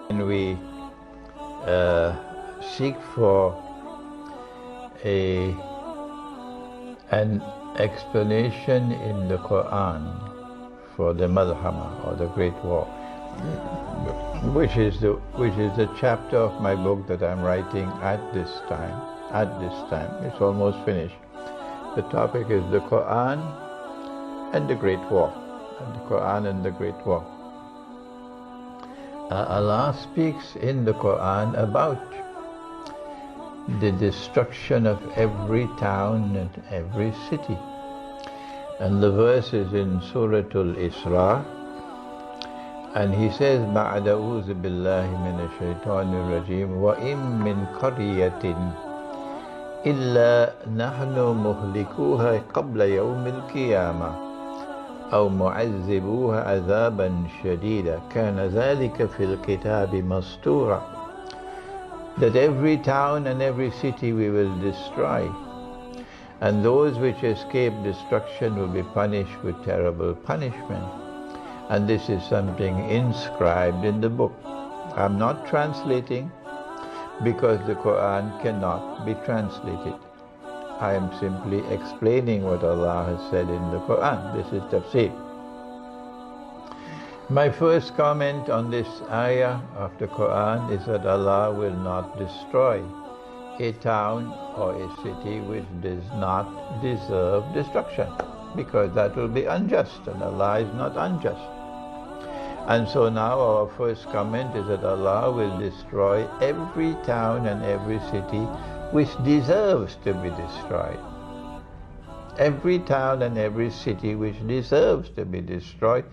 When we seek for an explanation in the Quran for the Malhamah, or the Great War, which is the chapter of my book that I'm writing at this time. It's almost finished. The topic is the Quran and the Great War. Allah speaks in the Quran about the destruction of every town and every city. And the verse is in Surah Al-Isra, and he says, بَعْدَ أُوذُ بِاللَّهِ مِنَ الشَّيْطَانِ الرَّجِيمِ وَإِن مِّن قَرْيَةٍ إِلَّا نَحْنُ مُهْلِكُوهَا قَبْلَ يَوْمِ الْقِيَامَةِ أَوْ مُعَذِّبُوهَا عَذَابًا شَدِيدًا كَانَ ذَلِكَ فِي الْكِتَابِ مَسْطُورًا. That every town and every city we will destroy, and those which escape destruction will be punished with terrible punishment. And this is something inscribed in the book. I'm not translating because the Quran cannot be translated. I am simply explaining what Allah has said in the Quran. This is tafsir. My first comment on this ayah of the Quran is that Allah will not destroy a town or a city which does not deserve destruction, because that will be unjust, and Allah is not unjust. And so now our first comment is that Allah will destroy every town and every city which deserves to be destroyed. Every town and every city which deserves to be destroyed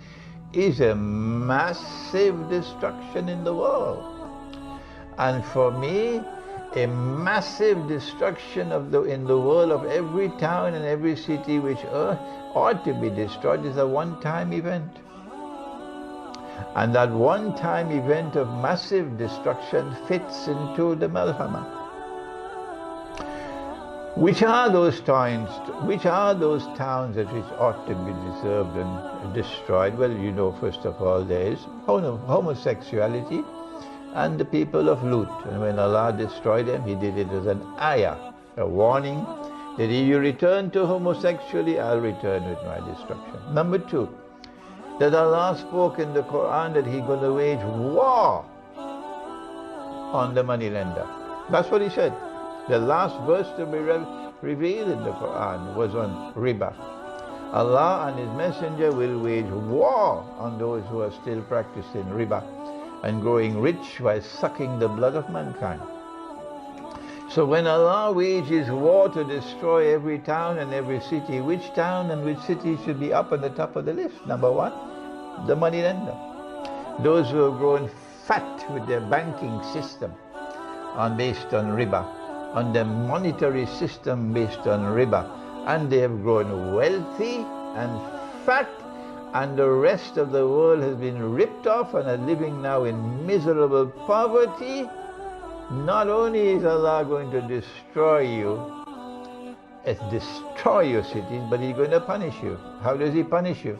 is a massive destruction in the world. And for me, a massive destruction in the world of every town and every city which ought to be destroyed is a one-time event. And that one-time event of massive destruction fits into the Malhamah. Which are those towns that which ought to be deserved and destroyed? Well, you know, first of all, there is homosexuality and the people of Lut. And when Allah destroyed them, He did it as an ayah, a warning that if you return to homosexuality, I'll return with my destruction. Number two, that Allah spoke in the Quran that He's going to wage war on the moneylender. That's what He said. The last verse to be revealed in the Quran was on riba. Allah and His Messenger will wage war on those who are still practicing riba and growing rich while sucking the blood of mankind. So when Allah wages war to destroy every town and every city, which town and which city should be up on the top of the list? Number one, the moneylender. Those who have grown fat with their banking system based on riba, on the monetary system based on riba, and they have grown wealthy and fat, and the rest of the world has been ripped off and are living now in miserable poverty. Not only is Allah going to destroy you, destroy your cities, but He's going to punish you. How does He punish you?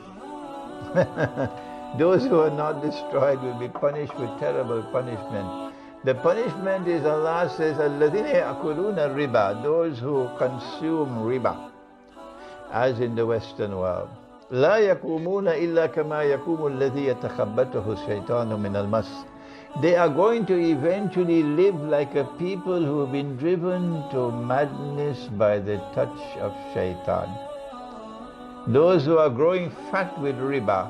Those who are not destroyed will be punished with terrible punishment. The punishment is, Allah says, الَّذِينَ يَأْكُلُونَ الرِّبَى, those who consume riba, as in the Western world. لَا يَقُومُونَ إِلَّا كَمَا يَقُومُ الَّذِي يَتَخَبَّتُهُ الشَّيْطَانُ مِنَ الْمَسِّ. They are going to eventually live like a people who have been driven to madness by the touch of shaitan. Those who are growing fat with riba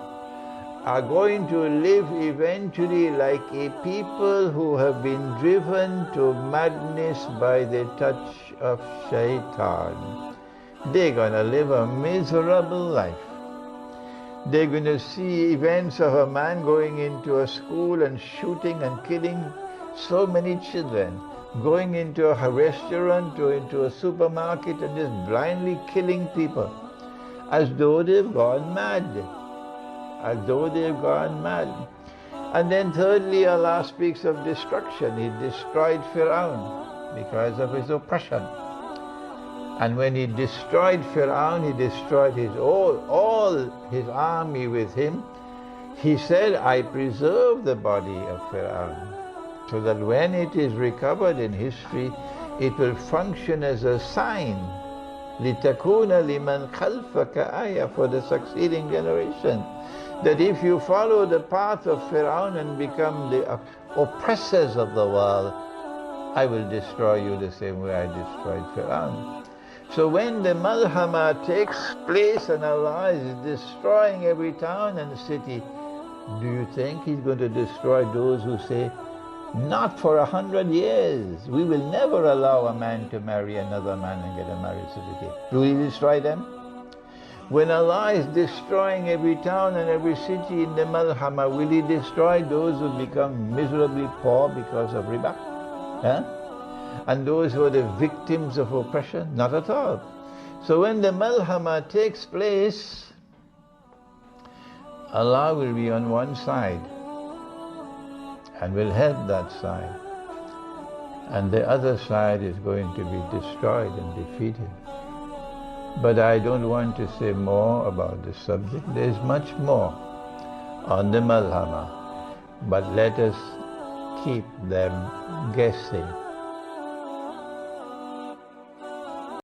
are going to live eventually like a people who have been driven to madness by the touch of shaitan. They're going to live a miserable life. They're going to see events of a man going into a school and shooting and killing so many children, going into a restaurant or into a supermarket and just blindly killing people, as though they've gone mad. And then thirdly, Allah speaks of destruction. He destroyed Fir'aun because of his oppression. And when He destroyed Fir'aun, He destroyed all his army with him. He said, I preserve the body of Fir'aun so that when it is recovered in history, it will function as a sign لِتَكُونَ لِمَنْ خَلْفَكَ آيَةً, for the succeeding generation. That if you follow the path of Fir'aun and become the oppressors of the world, I will destroy you the same way I destroyed Fir'aun. So when the Malhamah takes place and Allah is destroying every town and city, do you think He's going to destroy those who say, not for 100 years, we will never allow a man to marry another man and get a marriage certificate? Will He destroy them? When Allah is destroying every town and every city in the Malhamah, will He destroy those who become miserably poor because of riba? Huh? And those who are the victims of oppression? Not at all. So when the Malhamah takes place, Allah will be on one side and will help that side. And the other side is going to be destroyed and defeated. But I don't want to say more about the subject. There's much more on the Malhamah. But let us keep them guessing.